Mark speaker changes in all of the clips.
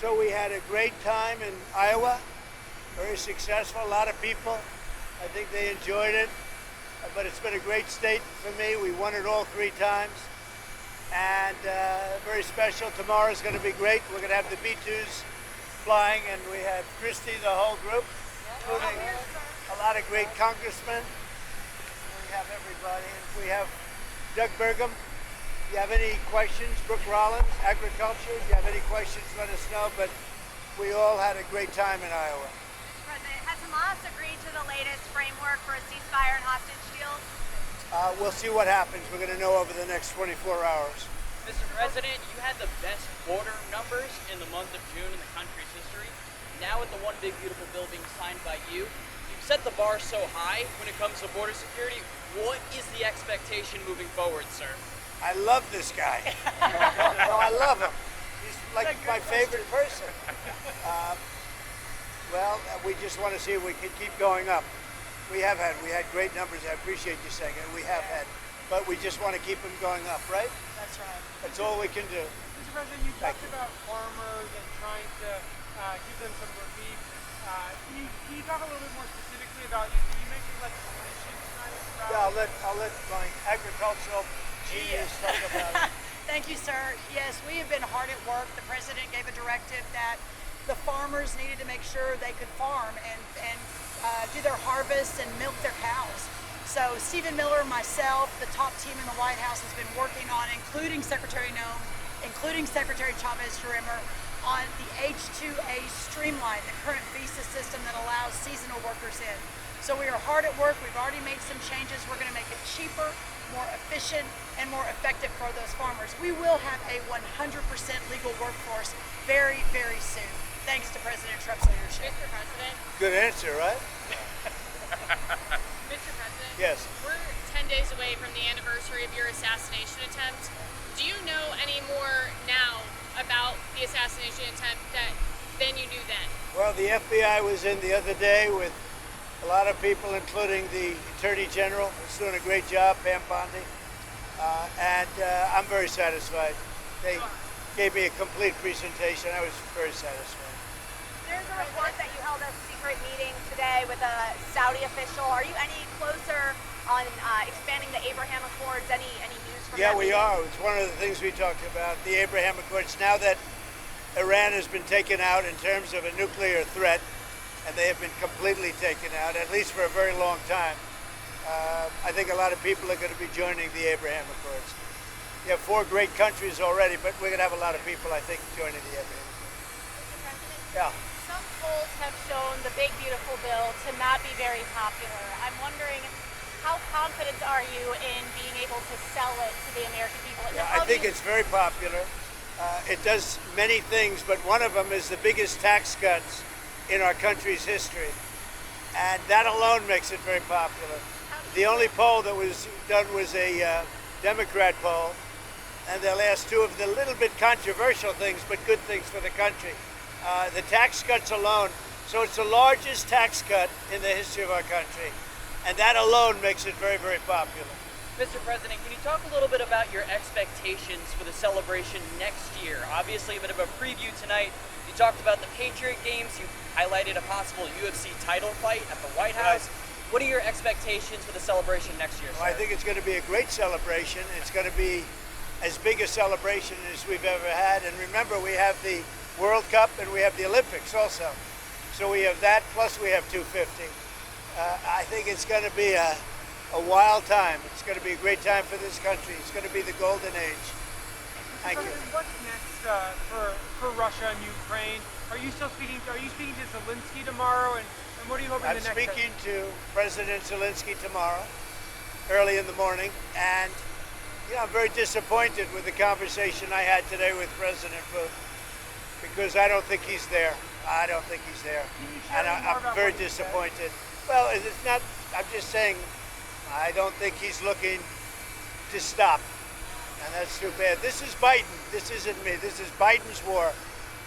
Speaker 1: So we had a great time in Iowa, very successful, a lot of people. I think they enjoyed it, but it's been a great state for me. We won it all 3 times, and very special. Tomorrow's going to be great. We're going to have the B-2s flying, and we have Christie, the whole group, including a lot of great congressmen. We have everybody. We have Doug Burgum. If you have any questions, Brooke Rollins, agriculture, if you have any questions, let us know. But we all had a great time in Iowa.
Speaker 2: President, has Hamas agreed to the latest framework for a ceasefire and hostage deals?
Speaker 1: We'll see what happens. We're going to know over the next 24 hours.
Speaker 3: Mr. President, you had the best border numbers in the month of June in the country's history. Now with the One Big Beautiful Bill being signed by you, you've set the bar so high when it comes to border security. What is the expectation moving forward, sir?
Speaker 1: I love this guy. No, I love him. He's like my favorite person. Well, we just want to see if we can keep going up. We had great numbers. I appreciate you saying it. We have had, but we just want to keep them going up, right?
Speaker 4: That's right.
Speaker 1: That's all we can do.
Speaker 4: Mr. President, you talked about farmers and trying to give them some relief. Can you talk a little bit more specifically about, you mentioned legislation tonight?
Speaker 1: Yeah, I'll let my agricultural genius talk about it.
Speaker 5: Thank you, sir. Yes, we have been hard at work. The president gave a directive that the farmers needed to make sure they could farm and do their harvests and milk their cows. So Stephen Miller, myself, the top team in the White House has been working on, including Secretary Noem, including Secretary Chavez-Sherrimer, on the H-2A streamline, the current visa system that allows seasonal workers in. So we are hard at work. We've already made some changes. We're going to make it cheaper, more efficient, and more effective for those farmers. We will have a 100% legal workforce very, very soon, thanks to President Trump's leadership.
Speaker 2: Mr. President.
Speaker 1: Good answer, right?
Speaker 2: Mr. President.
Speaker 1: Yes.
Speaker 2: We're 10 days away from the anniversary of your assassination attempt. Do you know any more now about the assassination attempt than you knew then?
Speaker 1: Well, the FBI was in the other day with a lot of people, including the Attorney General, who's doing a great job, Pam Bondi, and I'm very satisfied. They gave me a complete presentation. I was very satisfied.
Speaker 2: There's a report that you held a secret meeting today with a Saudi official. Are you any closer on expanding the Abraham Accords? Any news from
Speaker 1: Yeah,
Speaker 2: that
Speaker 1: we
Speaker 2: meeting?
Speaker 1: are. It's one of the things we talked about, the Abraham Accords. Now that Iran has been taken out in terms of a nuclear threat, and they have been completely taken out, at least for a very long time, I think a lot of people are going to be joining the Abraham Accords. You have 4 great countries already, but we're going to have a lot of people, I think, joining the Abraham Accords. Yeah.
Speaker 2: Some polls have shown the Big Beautiful Bill to not be very popular. I'm wondering, how confident are you in being able to sell it to the American people?
Speaker 1: Yeah, I think it's very popular. It does many things, but one of them is the biggest tax cuts in our country's history. And that alone makes it very popular. The only poll that was done was a Democrat poll, and they'll ask 2 of the little bit controversial things, but good things for the country. The tax cuts alone, so it's the largest tax cut in the history of our country, and that alone makes it very, very popular.
Speaker 3: Mr. President, can you talk a little bit about your expectations for the celebration next year? Obviously, a bit of a preview tonight. You talked about the Patriot Games. You highlighted a possible UFC title fight at the White House. Right. What are your expectations for the celebration next year, sir?
Speaker 1: Well, I think it's going to be a great celebration. It's going to be as big a celebration as we've ever had. And remember, we have the World Cup and we have the Olympics also. So we have that, plus we have 250. I think it's going to be a wild time. It's going to be a great time for this country. It's going to be the golden age. Thank you.
Speaker 4: What's next for Russia and Ukraine? Are you speaking to Zelensky tomorrow? And what are you hoping
Speaker 1: I'm
Speaker 4: the next?
Speaker 1: I'm speaking to President Zelensky tomorrow, early in the morning, and I'm very disappointed with the conversation I had today with President Putin, because I don't think he's there. I don't think he's there, and I'm very disappointed. Well, it's not. I'm just saying, I don't think he's looking to stop, and that's too bad. This is Biden. This isn't me. This is Biden's war.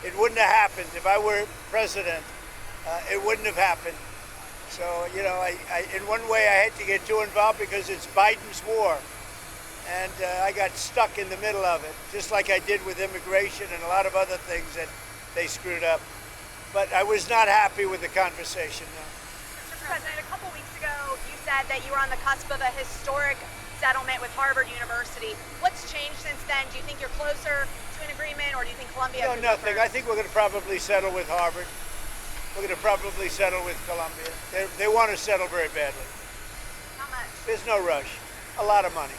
Speaker 1: It wouldn't have happened if I were president. It wouldn't have happened. So, in one way, I hate to get too involved because it's Biden's war. And I got stuck in the middle of it, just like I did with immigration and a lot of other things that they screwed up. But I was not happy with the conversation, no.
Speaker 6: Mr. President, a couple weeks ago, you said that you were on the cusp of a historic settlement with Harvard University. What's changed since then? Do you think you're closer to an agreement, or do you think Columbia?
Speaker 1: No, nothing. I think we're going to probably settle with Harvard. We're going to probably settle with Columbia. They want to settle very badly.
Speaker 6: How much?
Speaker 1: There's no rush. A lot of money.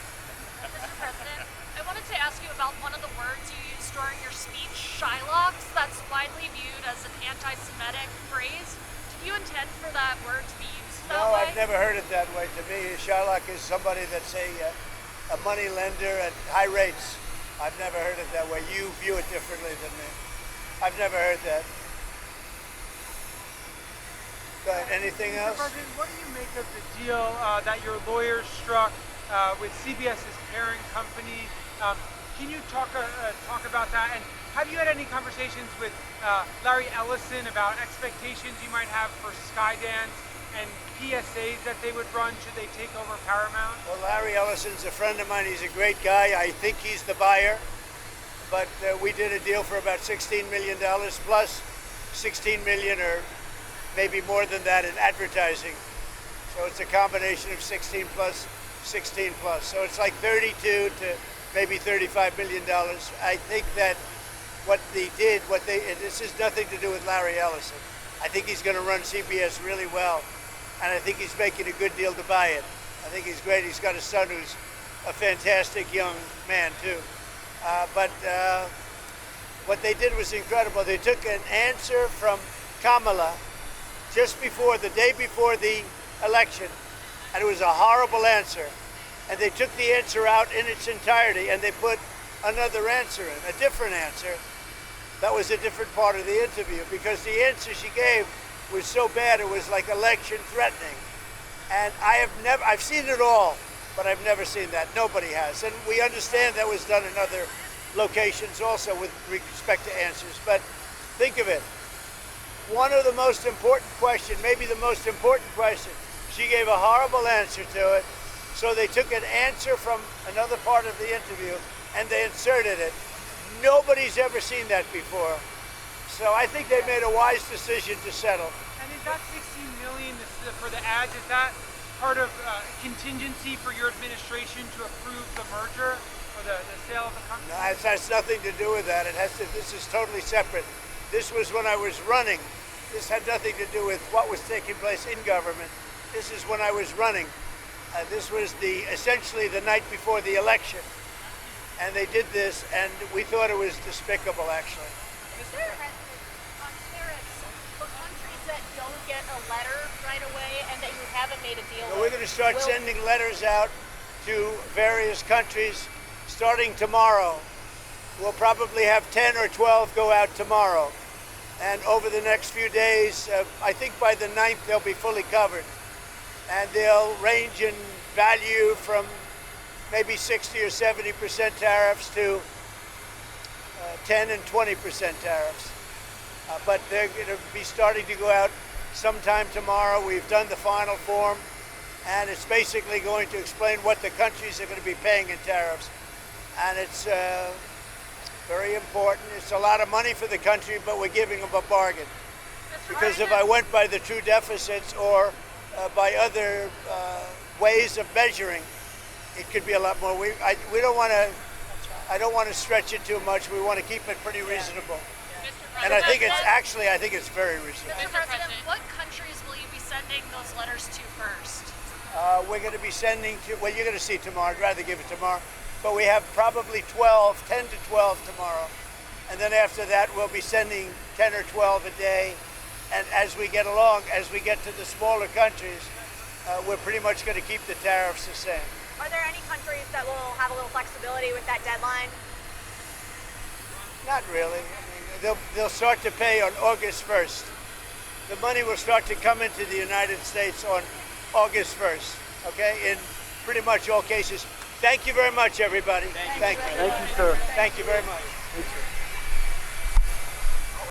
Speaker 7: Mr. President, I wanted to ask you about one of the words you used during your speech, Shylocks, that's widely viewed as an anti-Semitic phrase. Did you intend for that word to be used that
Speaker 1: No,
Speaker 7: way?
Speaker 1: I've never heard it that way. To me, Shylock is somebody that's a money lender at high rates. I've never heard it that way. You view it differently than me. I've never heard that. Anything
Speaker 4: Mr.
Speaker 1: else?
Speaker 4: President, what do you make of the deal that your lawyers struck with CBS's parent company? Can you talk about that? And have you had any conversations with Larry Ellison about expectations you might have for Skydance and PSAs that they would run should they take over Paramount?
Speaker 1: Well, Larry Ellison's a friend of mine. He's a great guy. I think he's the buyer. But we did a deal for about $16 million plus $16 million or maybe more than that in advertising. So it's a combination of 16 plus, 16 plus. So it's like 32 to maybe $35 million. I think that what they did, this has nothing to do with Larry Ellison. I think he's going to run CBS really well. And I think he's making a good deal to buy it. I think he's great. He's got a son who's a fantastic young man too. But what they did was incredible. They took an answer from Kamala just before, the day before the election, and it was a horrible answer. And they took the answer out in its entirety, and they put another answer in, a different answer. That was a different part of the interview, because the answer she gave was so bad, it was like election threatening. And I've seen it all, but I've never seen that. Nobody has. And we understand that was done in other locations also with respect to answers. But think of it. One of the most important questions, maybe the most important question, she gave a horrible answer to it. So they took an answer from another part of the interview and they inserted it. Nobody's ever seen that before. So I think they made a wise decision to settle.
Speaker 4: And is that $16 million for the ads, is that part of contingency for your administration to approve the merger or the sale of the company?
Speaker 1: No, it has nothing to do with that. This is totally separate. This was when I was running. This had nothing to do with what was taking place in government. This is when I was running. This was essentially the night before the election. And they did this, and we thought it was despicable, actually.
Speaker 2: Mr. President, on tariffs, for countries that don't get a letter right away and that you haven't made a deal
Speaker 1: So
Speaker 2: with,
Speaker 1: we're going to start sending letters out to various countries starting tomorrow. We'll probably have 10 or 12 go out tomorrow. And over the next few days, I think by the 9th, they'll be fully covered. And they'll range in value from maybe 60 or 70% tariffs to 10 and 20% tariffs. But they're going to be starting to go out sometime tomorrow. We've done the final form, and it's basically going to explain what the countries are going to be paying in tariffs. And it's very important. It's a lot of money for the country, but we're giving them a bargain. Because if I went by the true deficits or by other ways of measuring, it could be a lot more. I don't want to stretch it too much. We want to keep it pretty reasonable. And I think it's very reasonable.
Speaker 7: Mr. President, what countries will you be sending those letters to first?
Speaker 1: We're going to be sending to, well, you're going to see tomorrow. I'd rather give it tomorrow. But we have probably 10 to 12 tomorrow. And then after that, we'll be sending 10 or 12 a day. And as we get along, as we get to the smaller countries, we're pretty much going to keep the tariffs the same.
Speaker 6: Are there any countries that will have a little flexibility with that deadline?
Speaker 1: Not really. I mean, they'll start to pay on August 1st. The money will start to come into the United States on August 1st, okay, in pretty much all cases. Thank you very much, everybody. Thank you.
Speaker 4: Thank you, sir.
Speaker 1: Thank you very much.
Speaker 4: Thank you.